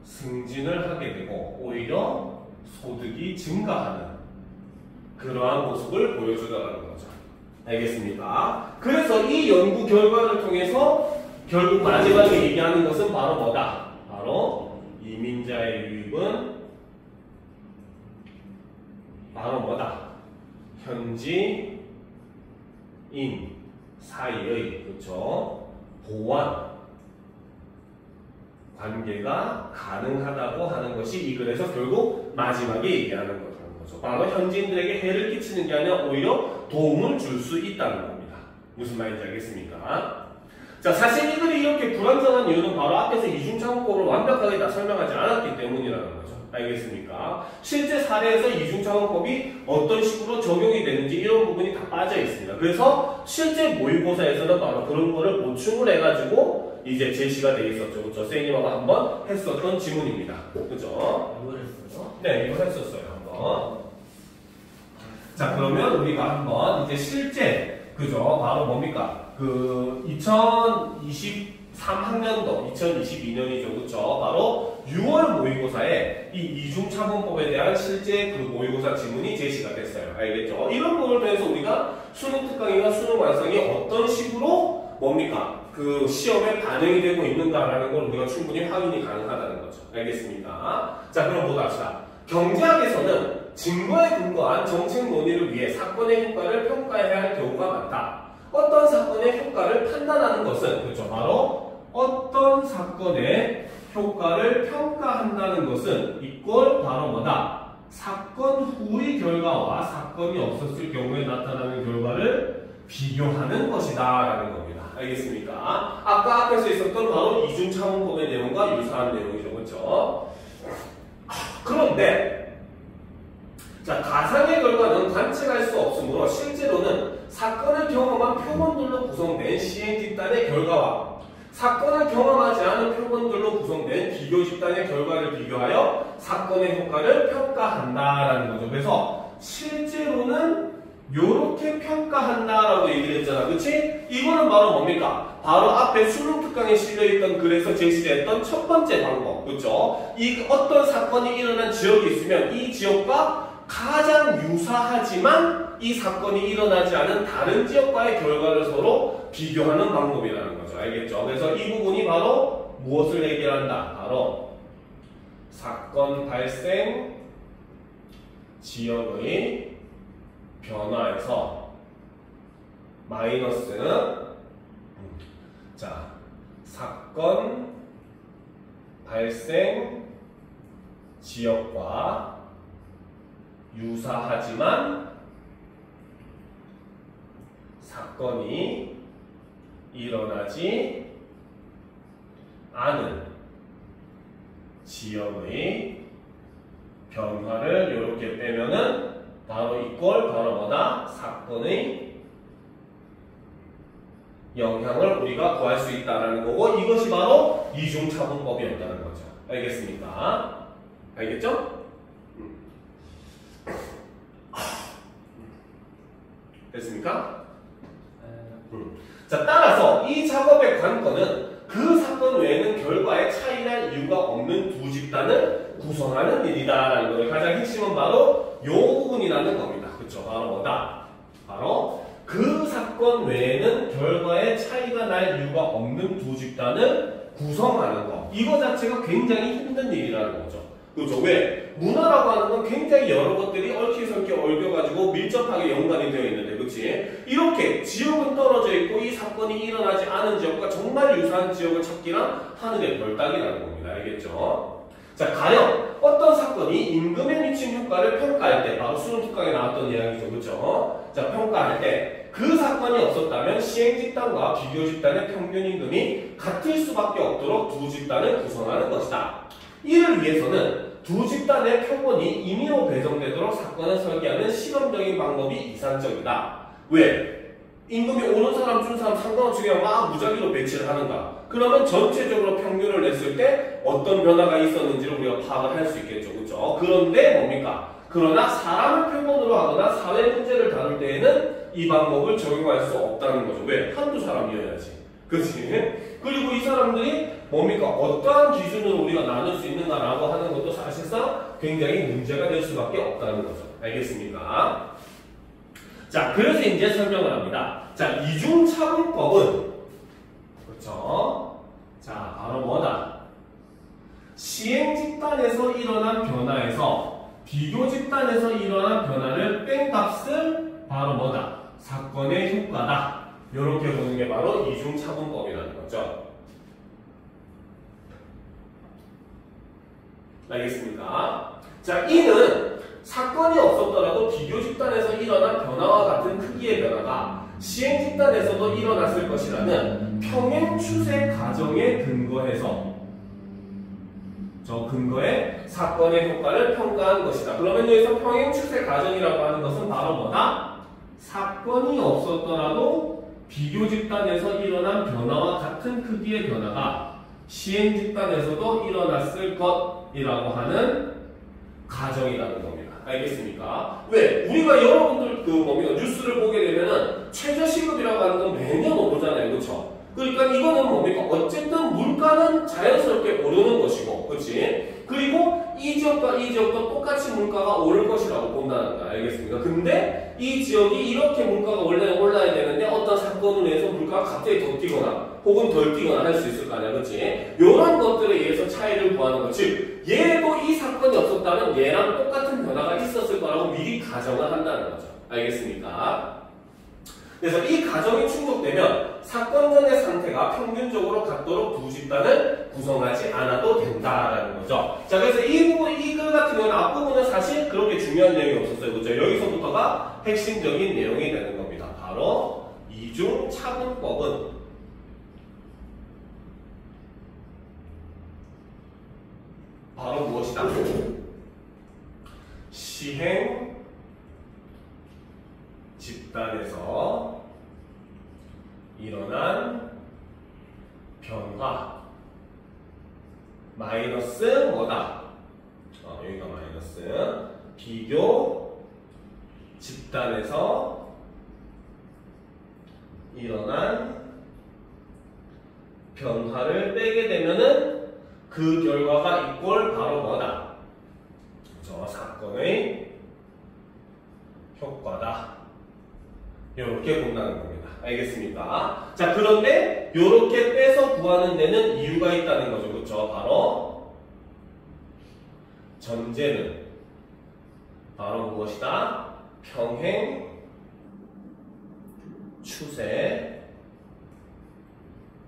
승진을 하게 되고 오히려 소득이 증가하는 그러한 모습을 보여주더라는 거죠. 알겠습니까? 그래서 이 연구 결과를 통해서 결국 마지막에 얘기하는 것은 바로 뭐다? 바로 이민자의 유입은 바로 뭐다? 현지인 사이의 그렇죠? 보완 관계가 가능하다고 하는 것이 이 글에서 결국 마지막에 얘기하는 거죠. 바로 현지인들에게 해를 끼치는 게 아니라 오히려 도움을 줄 수 있다는 겁니다. 무슨 말인지 알겠습니까? 자, 사실 이 글이 이렇게 불완전한 이유는 바로 앞에서 이중차원법을 완벽하게 다 설명하지 않았기 때문이라는 거죠. 알겠습니까? 실제 사례에서 이중차원법이 어떤 식으로 적용이 되는지 이런 부분이 다 빠져 있습니다. 그래서 실제 모의고사에서는 바로 그런 거를 보충을 해가지고 이제 제시가 되어 있었죠. 그렇죠? 선생님하고 한번 했었던 지문입니다. 그죠? 이걸 했어요? 네, 이거 했었어요. 한번. 자, 그러면 우리가 한번 이제 실제, 그죠? 바로 뭡니까? 그 2023학년도, 2022년이죠. 그쵸? 바로 6월 모의고사에 이 이중차분법에 대한 실제 그 모의고사 지문이 제시가 됐어요. 알겠죠? 이런 부분을 통해서 우리가 수능 특강이나 수능 완성이 어떤 식으로 뭡니까? 그 시험에 반영이 되고 있는가라는 걸 우리가 충분히 확인이 가능하다는 거죠. 알겠습니까? 자, 그럼 보도 합시다. 경제학에서는 증거에 근거한 정책 논의를 위해 사건의 효과를 평가해야 할 경우가 많다. 어떤 사건의 효과를 판단하는 것은 그렇죠. 바로 어떤 사건의 효과를 평가한다는 것은 이걸 바로 뭐다? 사건 후의 결과와 사건이 없었을 경우에 나타나는 결과를 비교하는 것이다 라는 겁니다. 알겠습니까? 아까 앞에서 있었던 바로 이중차원법의 내용과 유사한 내용이죠. 그렇죠? 그런데 자, 가상의 결과는 관측할 수 없으므로 실제로는 사건을 경험한 표본들로 구성된 시행 집단의 결과와 사건을 경험하지 않은 표본들로 구성된 비교 집단의 결과를 비교하여 사건의 효과를 평가한다라는 거죠. 그래서 실제로는 요렇게 평가한다라고 얘기를 했잖아. 그치? 이거는 바로 뭡니까? 바로 앞에 수능 특강에 실려있던 글에서 제시했던 첫 번째 방법. 그쵸? 이 어떤 사건이 일어난 지역이 있으면 이 지역과 가장 유사하지만 이 사건이 일어나지 않은 다른 지역과의 결과를 서로 비교하는 방법이라는 거죠. 알겠죠? 그래서 이 부분이 바로 무엇을 얘기한다? 바로 사건 발생 지역의 변화에서 마이너스는 자, 사건 발생 지역과 유사하지만 사건이 일어나지 않은 지역의 변화를 이렇게 빼면은 바로 이꼴 바로 뭐다? 사건의 영향을 우리가 구할 수 있다는 거고 이것이 바로 이중차분법이었다는 거죠. 알겠습니까? 알겠죠? 됐습니까? 자, 따라서 이 작업의 관건은 그 사건 외에는 결과에 차이날 이유가 없는 두 집단을 구성하는 일이다라는 거예요. 가장 핵심은 바로 요 부분이라는 겁니다. 그쵸? 바로 뭐다? 바로 그 사건 외에는 결과에 차이가 날 이유가 없는 두 집단을 구성하는 것. 이거 자체가 굉장히 힘든 일이라는 거죠. 그렇죠? 왜? 문화라고 하는 건 굉장히 여러 것들이 얽히설키 얽혀가지고 밀접하게 연관이 되어 있는데, 그치? 이렇게 지역은 떨어져 있고 이 사건이 일어나지 않은 지역과 정말 유사한 지역을 찾기란 하늘의 별따기라는 겁니다. 알겠죠? 자, 가령 어떤 사건이 임금에 미친 효과를 평가할 때, 바로 수능 특강에 나왔던 이야기죠. 그쵸? 자, 평가할 때 그 사건이 없었다면 시행 집단과 비교 집단의 평균 임금이 같을 수밖에 없도록 두 집단을 구성하는 것이다. 이를 위해서는 두 집단의 표본이 임의로 배정되도록 사건을 설계하는 실험적인 방법이 이상적이다. 왜? 임금이 오는 사람, 준 사람 상관없이 그냥 막 무작위로 배치를 하는가? 그러면 전체적으로 평균을 냈을 때 어떤 변화가 있었는지를 우리가 파악을 할 수 있겠죠. 그렇죠? 그런데 뭡니까? 그러나 사람을 표본으로 하거나 사회 문제를 다룰 때에는 이 방법을 적용할 수 없다는 거죠. 왜? 한두 사람이어야지. 그치? 그리고 이 사람들이 뭡니까? 어떠한 기준으로 우리가 나눌 수 있는가라고 하는 것도 사실상 굉장히 문제가 될 수밖에 없다는 거죠. 알겠습니까? 자, 그래서 이제 설명을 합니다. 자, 이중차분법은 그렇죠? 자, 바로 뭐다? 시행 집단에서 일어난 변화에서 비교 집단에서 일어난 변화를 뺀 값을 바로 뭐다? 사건의 효과다. 이렇게 보는 게 바로 이중차분법이라는 거죠. 알겠습니까? 자, 이는 사건이 없었더라도 비교 집단에서 일어난 변화와 같은 크기의 변화가 시행 집단에서도 일어났을 것이라는 평행 추세 가정에 근거해서 저 근거에 사건의 효과를 평가한 것이다. 그러면 여기서 평행 추세 가정이라고 하는 것은 바로 뭐다? 사건이 없었더라도 비교 집단에서 일어난 변화와 같은 크기의 변화가 시행 집단에서도 일어났을 것이라고 하는 가정이라는 겁니다. 알겠습니까? 왜? 우리가 여러분들 뉴스를 보게 되면은 최저시급이라고 하는 건 매년 오르잖아요. 그렇죠? 그러니까 이거는 뭡니까? 어쨌든 물가는 자연스럽게 오르는 것이고, 그렇지? 그리고 이 지역과 이 지역도 똑같이 물가가 오를 것이라고 본다는 거야. 알겠습니까? 근데 이 지역이 이렇게 물가가 원래 올라야 되는데 어떤 사건으로 해서 물가가 갑자기 더 뛰거나 혹은 덜 뛰거나 할 수 있을 거 아니야. 그렇지? 이런 것들에 의해서 차이를 구하는 것. 즉, 얘도 이 사건이 없었다면 얘랑 똑같은 변화가 있었을 거라고 미리 가정을 한다는 거죠. 알겠습니까? 그래서 이 가정이 충족되면 사건 전의 상태가 평균적으로 같도록 두 집단을 구성하지 않아도 된다라는 거죠. 자, 그래서 이 부분, 이 글 같은 경우는 앞부분은 사실 그렇게 중요한 내용이 없었어요. 그죠? 여기서부터가 핵심적인 내용이 되는 겁니다. 바로 이중차분법은 바로 무엇이다? 시행 집단에서 일어난 변화 마이너스 뭐다? 여기가 마이너스 비교 집단에서 일어난 변화를 빼게 되면은 그 결과가 이꼴 바로 뭐다? 저 사건의 효과다. 이렇게 본다는 겁니다. 알겠습니까? 자, 그런데 이렇게 빼서 구하는 데는 이유가 있다는 거죠. 그렇죠? 바로 전제는 바로 무엇이다? 평행 추세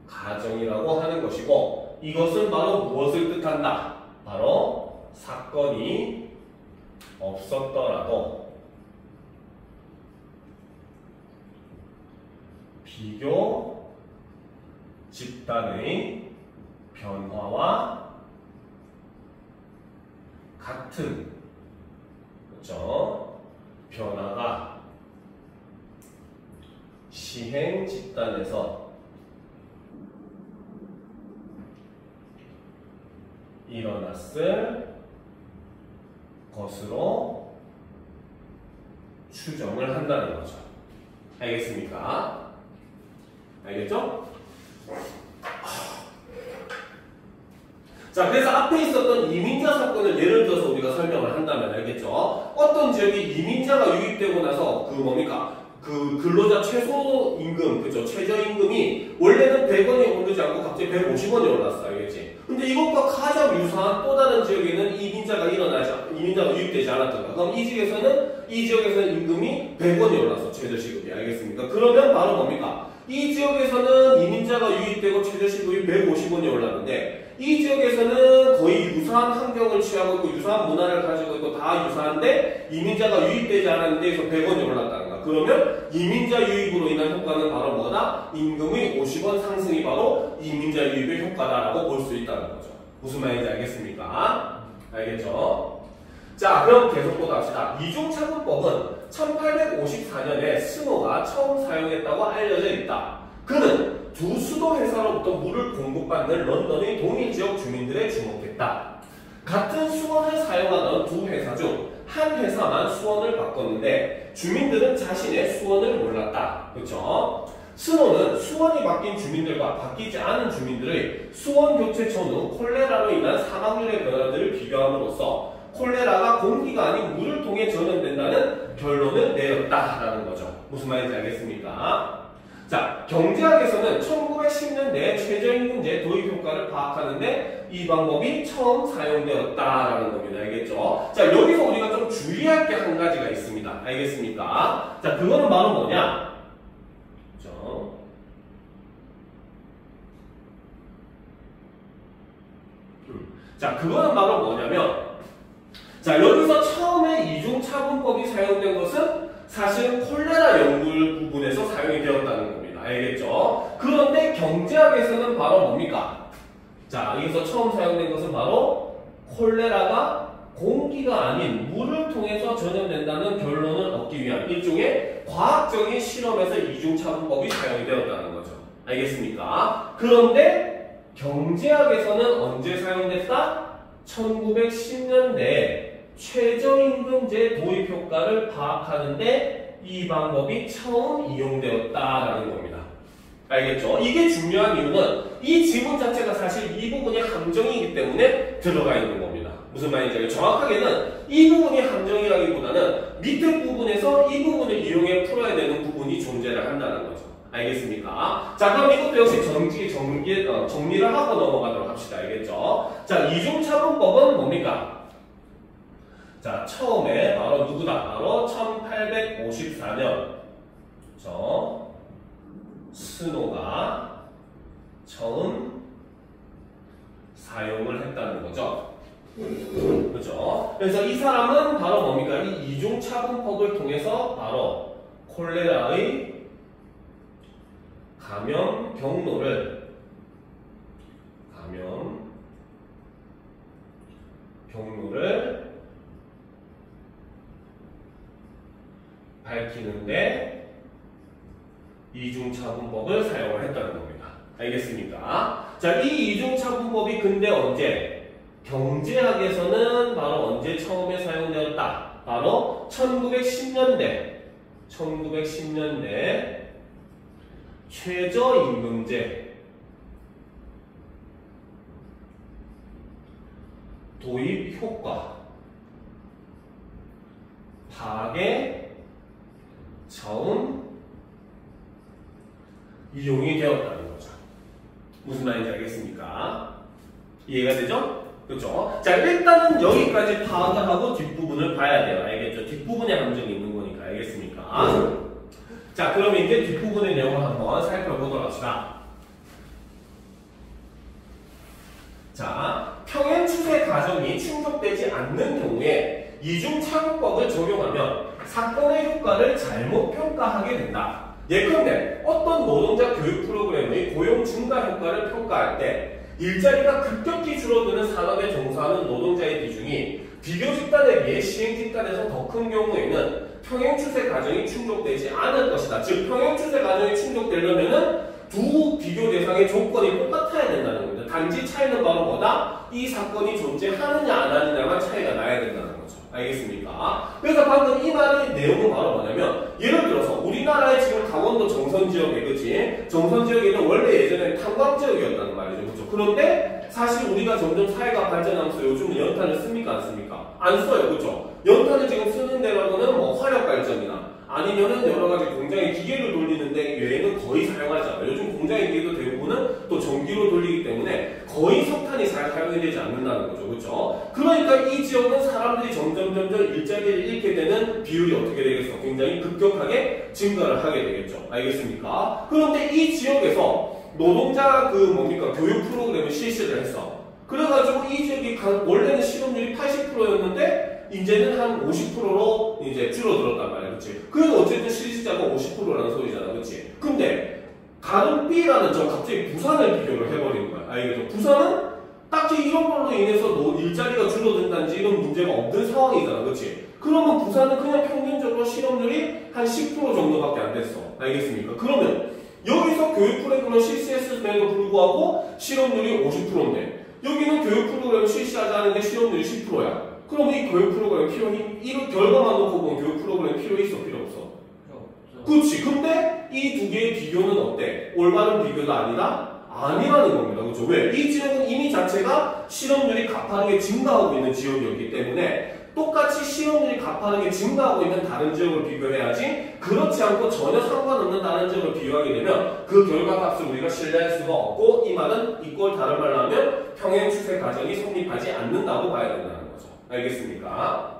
가정이라고 하는 것이고, 이것은 바로 무엇을 뜻한다? 바로 사건이 없었더라도 비교 집단의 변화와 같은, 그렇죠? 변화가 시행 집단에서 일어났을 것으로 추정을 한다는 거죠. 알겠습니까? 알겠죠? 자, 그래서 앞에 있었던 이민자 사건을 예를 들어서 우리가 설명을 한다면 알겠죠? 어떤 지역에 이민자가 유입되고 나서 그 뭡니까? 그 근로자 최소임금, 그죠? 최저임금이 원래는 100원이 오르지 않고 갑자기 150원이 올랐어. 알겠지? 근데 이것과 가장 유사한 또 다른 지역에는 이민자가 유입되지 않았던가. 그럼 이 지역에서는 임금이 100원이 올랐어. 최저시급이. 알겠습니까? 그러면 바로 뭡니까? 이 지역에서는 이민자가 유입되고 최저시급이 150원이 올랐는데, 이 지역에서는 거의 유사한 환경을 취하고 있고 유사한 문화를 가지고 있고 다 유사한데 이민자가 유입되지 않은 데에서 100원이 올랐다는 거야. 그러면 이민자 유입으로 인한 효과는 바로 뭐다? 임금의 50원 상승이 바로 이민자 유입의 효과다라고 볼 수 있다는 거죠. 무슨 말인지 알겠습니까? 알겠죠? 자, 그럼 계속 또 갑시다. 이중차분법은 1854년에 스노가 처음 사용했다고 알려져 있다. 그는 두 수도 회사로부터 물을 공급받는 런던의 동일 지역 주민들에 주목했다. 같은 수원을 사용하던 두 회사 중 한 회사만 수원을 바꿨는데 주민들은 자신의 수원을 몰랐다. 그렇죠? 스노는 수원이 바뀐 주민들과 바뀌지 않은 주민들의 수원 교체 전후 콜레라로 인한 사망률의 변화들을 비교함으로써 콜레라가 공기가 아닌 물을 통해 전염된다는 결론을 내렸다라는 거죠. 무슨 말인지 알겠습니까? 자, 경제학에서는 1910년대에 최저임금제 도입 효과를 파악하는데 이 방법이 처음 사용되었다라는 겁니다. 알겠죠? 자, 여기서 우리가 좀 주의할 게 한 가지가 있습니다. 알겠습니까? 자, 그거는 바로 뭐냐? 그렇죠? 자, 그거는 바로 뭐냐면, 자, 여기서 처음에 이중차분법이 사용된 것은 사실은 콜레라 연구 부분에서 사용이 되었다는 겁니다. 알겠죠? 그런데 경제학에서는 바로 뭡니까? 자, 여기서 처음 사용된 것은 바로 콜레라가 공기가 아닌 물을 통해서 전염된다는 결론을 얻기 위한 일종의 과학적인 실험에서 이중차분법이 사용이 되었다는 거죠. 알겠습니까? 그런데 경제학에서는 언제 사용됐다? 1910년대에 최저임금제 도입 효과를 파악하는데 이 방법이 처음 이용되었다라는 겁니다. 알겠죠? 이게 중요한 이유는 이 지문 자체가 사실 이 부분이 함정이기 때문에 들어가 있는 겁니다. 무슨 말인지 알겠죠? 정확하게는 이 부분이 함정이라기보다는 밑에 부분에서 이 부분을 이용해 풀어야 되는 부분이 존재를 한다는 거죠. 알겠습니까? 자, 그럼 이것도 역시 정리를 하고 넘어가도록 합시다. 알겠죠? 자, 이중차분법은 뭡니까? 자, 처음에 바로 누구다? 바로 1854년 스노가 처음 사용을 했다는 거죠. 그렇죠? 그래서 이 사람은 바로 뭡니까? 이 이중차분법을 통해서 바로 콜레라의 감염 경로를 밝히는데 이중차분법을 사용을 했다는 겁니다. 알겠습니까? 자, 이 이중차분법이 근데 언제? 경제학에서는 바로 언제 처음에 사용되었다? 바로 1910년대 최저임금제 도입 효과 파악에 처음 이용이 되었다는 거죠. 무슨 말인지 알겠습니까? 이해가 되죠? 그렇죠? 자, 일단은 여기까지 파악을 하고 뒷부분을 봐야 돼요. 알겠죠? 뒷부분에 함정이 있는 거니까. 알겠습니까? 자, 그러면 이제 뒷부분의 내용을 한번 살펴보도록 합시다. 자, 평행 추세 가정이 충족되지 않는 경우에 이중차분법을 적용하면 사건의 효과를 잘못 평가하게 된다. 예컨대 어떤 노동자 교육 프로그램의 고용 증가 효과를 평가할 때 일자리가 급격히 줄어드는 산업에 종사하는 노동자의 비중이 비교 집단에 비해 시행 집단에서 더 큰 경우에는 평행 추세 가정이 충족되지 않을 것이다. 즉 평행 추세 가정이 충족되려면은 두 비교 대상의 조건이 똑같아야 된다는 겁니다. 단지 차이는 바로 뭐다? 이 사건이 존재하느냐 안 하느냐만 차이가 나야 된다는 거죠. 알겠습니까? 그래서 방금 이 말의 내용은 바로 뭐냐면 예를 들어서 우리나라의 지금 강원도 정선 지역에 그치? 정선 지역에는 원래 예전에 탄광 지역이었다는 말이죠. 그렇죠? 그런데 사실 우리가 점점 사회가 발전하면서 요즘은 연탄을 씁니까 안 씁니까? 안 써요. 그렇죠? 연탄을 지금 쓰는 데로는 뭐 화력 발전이나 아니면은 여러 가지 공장의 기계를 돌리는데 외에는 거의 사용하지 않아요. 요즘 공장의 기계도 대부분은 또 전기로 돌리기 때문에 거의 석탄이 잘 사용이 되지 않는다는 거죠. 그렇죠? 그러니까 이 지역은 사람들이 점점 일자리를 잃게 되는 비율이 어떻게 되겠어? 굉장히 급격하게 증가를 하게 되겠죠. 알겠습니까? 그런데 이 지역에서 노동자 교육 프로그램을 실시를 했어. 그래가지고 이 지역이 원래는 실업률이 80%였는데 이제는 한 50%로 이제 줄어들었단 말이야. 그치? 그래도 어쨌든 실시자가 50%라는 소리잖아. 그치? 근데 다른 B라는 점 갑자기 부산을 비교를 해버리는 거야. 알겠죠? 부산은 딱히 이런 걸로 인해서 일자리가 줄어든다든지 이런 문제가 없는 상황이잖아. 그치? 그러면 부산은 그냥 평균적으로 실업률이 한 10% 정도밖에 안 됐어. 알겠습니까? 그러면 여기서 교육 프로그램을 실시했음에도 불구하고 실업률이 50%인데 여기는 교육 프로그램을 실시하지 않은데 실업률이 10%야. 그럼 이 교육 프로그램 이런 결과만 놓고 보면 교육 프로그램 필요 있어? 필요 없어? 그렇지. 근데 이 두 개의 비교는 어때? 올바른 비교가 아니라? 아니라는 겁니다. 그렇죠? 왜? 이 지역은 이미 자체가 실업률이 가파르게 증가하고 있는 지역이었기 때문에 똑같이 실업률이 가파르게 증가하고 있는 다른 지역을 비교해야지 그렇지 않고 전혀 상관없는 다른 지역을 비교하게 되면 그 결과값을 우리가 신뢰할 수가 없고 이 말은 이꼴 다른 말로 하면 평행 추세 가정이 성립하지 않는다고 봐야 된다는 거죠. 알겠습니까?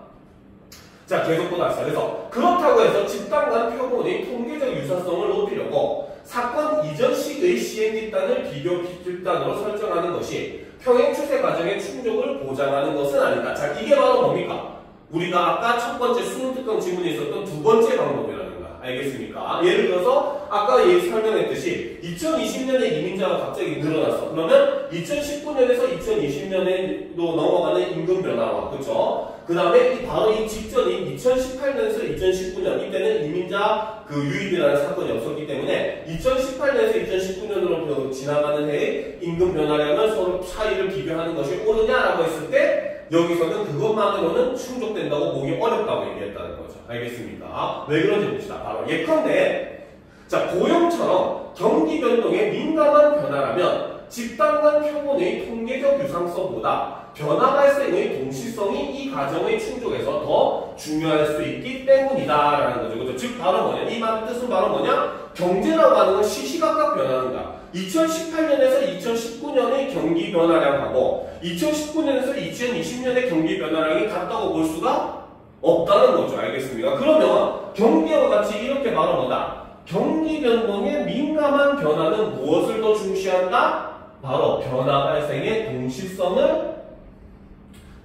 자, 계속 보답시다. 그래서 그렇다고 해서 집단 간 표본의 통계적 유사성을 높이려고 사건 이전 시의 시행 집단을 비교 집단으로 설정하는 것이 평행 추세 과정의 충족을 보장하는 것은 아니다. 자, 이게 바로 뭡니까? 우리가 아까 첫 번째 수능 특강 지문에 있었던 두 번째 방법이라는 거. 알겠습니까? 예를 들어서 아까 설명했듯이 2020년에 이민자가 갑자기 늘어났어. 그러면 2019년에서 2020년에도 넘어가는 임금 변화와 그렇죠? 그 다음에 바로 이 직전인 2018년에서 2019년 이때는 이민자 유입이라는 사건이 없었기 때문에 2018년에서 2019년으로 지나가는 해의 임금 변화량을 서로 차이를 비교하는 것이 옳으냐라고 했을 때 여기서는 그것만으로는 충족된다고 보기 어렵다고 얘기했다는 거죠. 알겠습니까? 왜 그런지 봅시다. 바로 예컨대 자, 고용처럼 경기 변동에 민감한 변화라면 집단 간 표본의 통계적 유상성보다 변화 발생의 동시성이 이 과정의 충족에서 더 중요할 수 있기 때문이다라는 거죠. 그렇죠? 즉 바로 뭐냐? 이 말의 뜻은 바로 뭐냐? 경제라고 하는 건 시시각각 변하는 거야. 2018년에서 2019년의 경기 변화량하고 2019년에서 2020년의 경기 변화량이 같다고 볼 수가 없다는 거죠. 알겠습니까? 그러면 경기와 같이 이렇게 바로 뭐다? 경기 변동에 민감한 변화는 무엇을 더 중시한다? 바로 변화 발생의 동시성을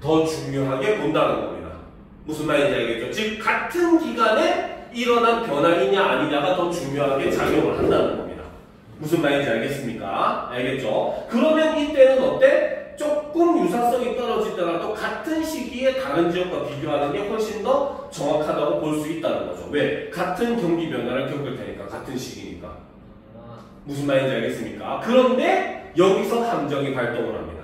더 중요하게 본다는 겁니다. 무슨 말인지 알겠죠? 즉 같은 기간에 일어난 변화이냐 아니냐가 더 중요하게 작용을 한다는 겁니다. 무슨 말인지 알겠습니까? 알겠죠? 그러면 이때는 어때? 조금 유사성이 떨어지더라도 같은 시기에 다른 지역과 비교하는 게 훨씬 더 정확하다고 볼 수 있다는 거죠. 왜? 같은 경기 변화를 겪을 테니까, 같은 시기니까. 무슨 말인지 알겠습니까? 그런데 여기서 함정이 발동을 합니다.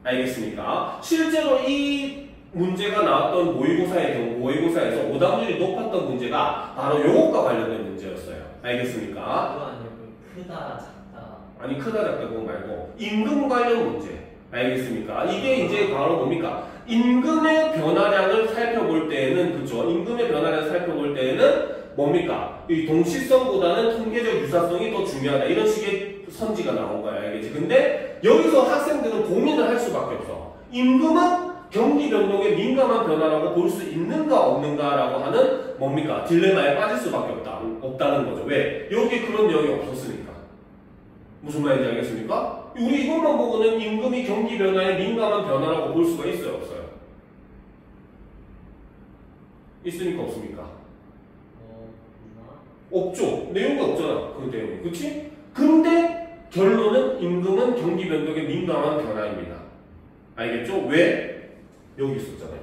알겠습니까? 실제로 이 문제가 나왔던 모의고사의 경우, 모의고사에서 오답률이 높았던 문제가 바로 요것과 관련된 문제였어요. 알겠습니까? 그거 아니고 크다 작다. 아니 크다 작다 그거 말고 임금 관련 문제. 알겠습니까? 이게 이제 바로 뭡니까? 임금의 변화량을 살펴볼 때에는, 그죠? 임금의 변화량을 살펴볼 때에는 뭡니까? 이 동시성보다는 통계적 유사성이 더 중요하다. 이런 식의 선지가 나온 거야. 알겠지? 근데 여기서 학생들은 고민을 할 수밖에 없어. 임금은 경기 변동에 민감한 변화라고 볼 수 있는가 없는가라고 하는 뭡니까? 딜레마에 빠질 수밖에 없다는 거죠. 왜? 여기에 그런 내용이 없었으니까. 무슨 말인지 알겠습니까? 우리 이것만 보고는 임금이 경기 변화에 민감한 변화라고 볼 수가 있어요, 없어요? 있습니까, 없습니까? 없죠. 내용이 없잖아, 그 내용이. 그치? 근데 결론은 임금은 경기 변동에 민감한 변화입니다. 알겠죠? 왜? 여기 있었잖아요.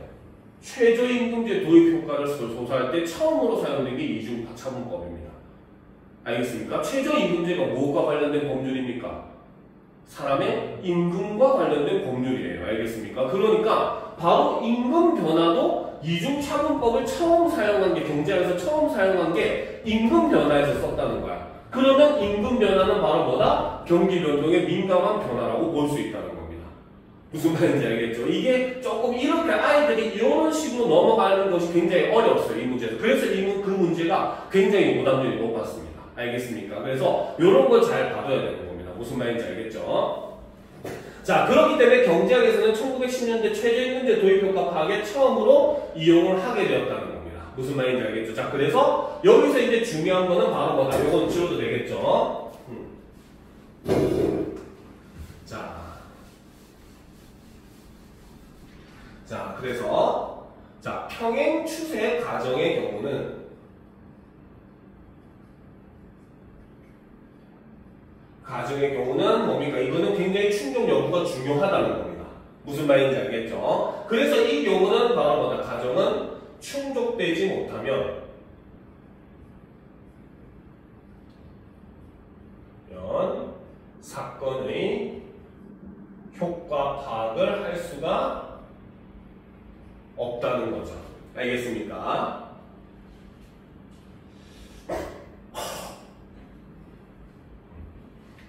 최저임금제 도입 효과를 조사할 때 처음으로 사용된 게 이중차분법입니다. 알겠습니까? 최저임금제가 무엇과 관련된 법률입니까? 사람의 임금과 관련된 법률이에요. 알겠습니까? 그러니까 바로 임금 변화도 이중차분법을 처음 사용한 게, 경제학에서 처음 사용한 게 임금 변화에서 썼다는 거야. 그러면 임금 변화는 바로 뭐다? 경기 변동에 민감한 변화라고 볼 수 있다는 겁니다. 무슨 말인지 알겠죠? 이게 조금 이렇게 아이들이 이런 식으로 넘어가는 것이 굉장히 어려웠어요. 이 문제에서. 그래서 그 문제가 굉장히 오답률이 높았습니다. 알겠습니까? 그래서 이런 걸 잘 봐둬야 되는 겁니다. 무슨 말인지 알겠죠? 자, 그렇기 때문에 경제학에서는 1910년대 최저임금제 도입 효과 파악에 처음으로 이용을 하게 되었다는 겁니다. 무슨 말인지 알겠죠? 자, 그래서 여기서 이제 중요한 거는 바로 뭐다? 요건 치워도 되겠죠? 자, 그래서 자, 평행 추세 가정의 경우는 뭡니까? 이거는 굉장히 충족 여부가 중요하다는 겁니다. 무슨 말인지 알겠죠? 그래서 이 경우는 바로 뭐다? 가정은 충족되지 못하면 사건의 효과 파악을 할 수가 없다는 거죠. 알겠습니까?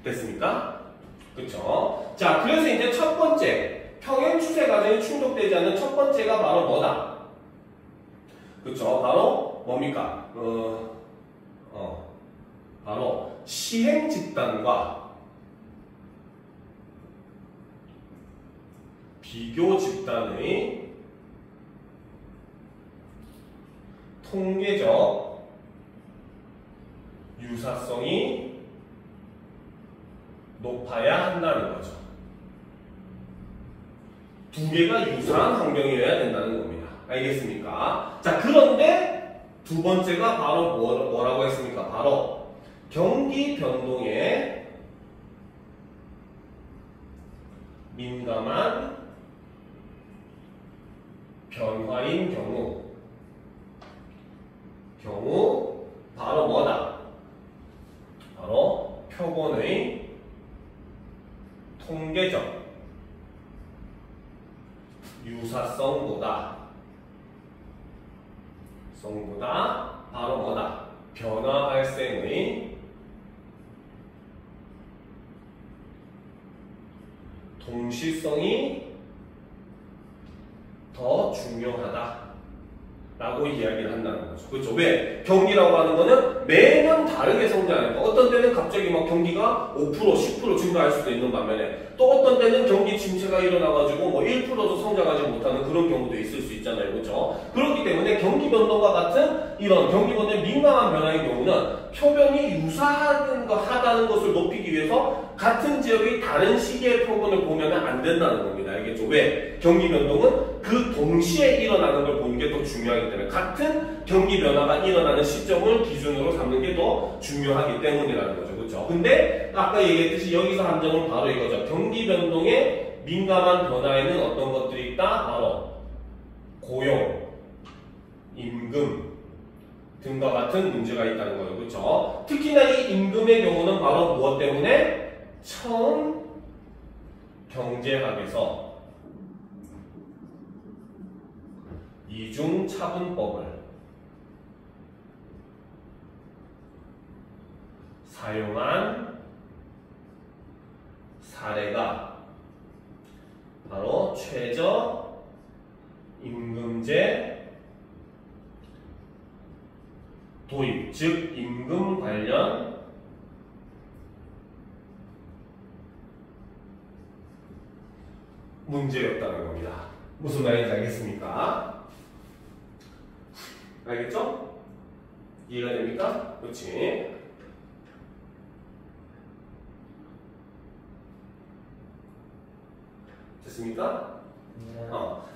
됐습니까? 그쵸? 자, 그래서 이제 첫 번째, 평행 추세 과정이 충족되지 않는 첫 번째가 바로 뭐다? 그쵸? 바로 뭡니까? 바로 시행 집단과 비교 집단의 통계적 유사성이 높아야 한다는 거죠. 두 개가 유사한 환경이어야 된다는 겁니다. 알겠습니까? 자, 그런데 두 번째가 바로 뭐라고 했습니까? 바로 경기 변동에 민감한 변화인 경우 바로 뭐다? 바로 표본의 통계적 유사성보다 바로 뭐다? 변화 발생의 동시성이 더 중요하다. 라고 이야기를 한다는 거죠. 그렇죠? 왜? 경기라고 하는 거는 매년 다르게 성장하니까 어떤 때는 갑자기 막 경기가 5%, 10% 증가할 수도 있는 반면에 또 어떤 때는 경기 침체가 일어나가지고 뭐 1%도 성장하지 못하는 그런 경우도 있을 수 있잖아요. 그렇죠? 그렇기 때문에 경기 변동과 같은 이런 경기 변동에 민감한 변화의 경우는 표본이 유사하다는 것을 높이기 위해서 같은 지역의 다른 시기의 표본을 보면 안 된다는 겁니다. 알겠죠? 왜? 경기 변동은 그 동시에 일어나는 걸 보는 게 더 중요하기 때문에 같은 경기 변화가 일어나는 시점을 기준으로 삼는 게 더 중요하기 때문이라는 거죠. 그렇죠? 근데 아까 얘기했듯이 여기서 함정은 바로 이거죠. 경기 변동에 민감한 변화에는 어떤 것들이 있다? 바로 고용, 임금 등과 같은 문제가 있다는 거예요. 그렇죠? 특히나 이 임금의 경우는 바로 무엇 때문에? 처음 경제학에서 이중차분법을 사용한 사례가 바로 최저 임금제 도입, 즉 임금 관련 문제였다는 겁니다. 무슨 말인지 알겠습니까? 알겠죠? 이해가 됩니까? 그렇지. 됐습니까?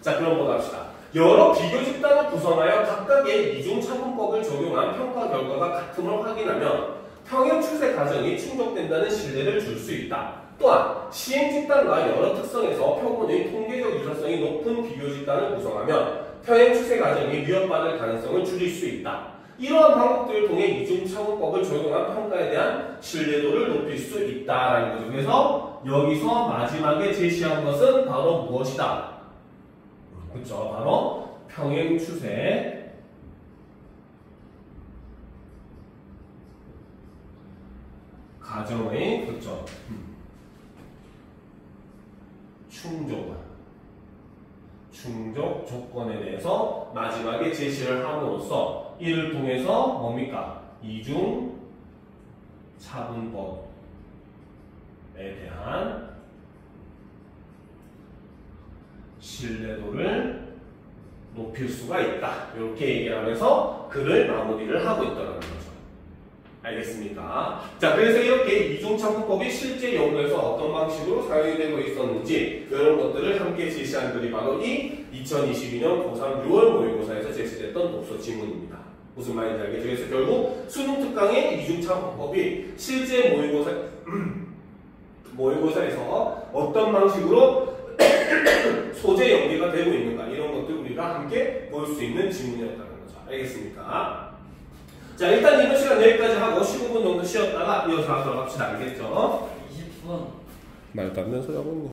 자, 그럼 보다 합시다. 여러 비교 집단을 구성하여 각각의 이중차분법을 적용한 평가 결과가 같음을 확인하면 평행 추세 과정이 충족된다는 신뢰를 줄 수 있다. 또한 시행 집단과 여러 특성에서 표본의 통계적 유사성이 높은 비교 집단을 구성하면 평행 추세 과정이 위협받을 가능성을 줄일 수 있다. 이러한 방법들을 통해 이중차분법을 적용한 평가에 대한 신뢰도를 높일 수 있다라는 거죠. 그래서 여기서 마지막에 제시한 것은 바로 무엇이다? 그렇죠. 바로 평행 추세 가정의 그렇죠. 충족 조건에 대해서 마지막에 제시를 함으로써 이를 통해서 뭡니까? 이중 차분법에 대한 신뢰도를 높일 수가 있다. 이렇게 얘기를 하면서 글을 마무리를 하고 있다는 거죠. 알겠습니까? 자, 그래서 이렇게 이중차분법이 실제 연구에서 어떤 방식으로 사용이 되고 있었는지 이런 것들을 함께 제시한 글이 바로 이 2022년 고3 6월 모의고사에서 제시됐던 독서 지문입니다. 무슨 말인지 알겠죠? 그래서 결국 수능 특강의 이중차분법이 실제 모의고사에서 어떤 방식으로 소재 연계가 되고 있는가 이런 것들 우리가 함께 볼 수 있는 지문이었다는 거죠. 알겠습니까? 자, 일단 이번 시간 여기까지 하고 15분 정도 쉬었다가 이어서 하도록 합시다. 알겠죠? 20분. 말도 안 되는 소리 하고 있네.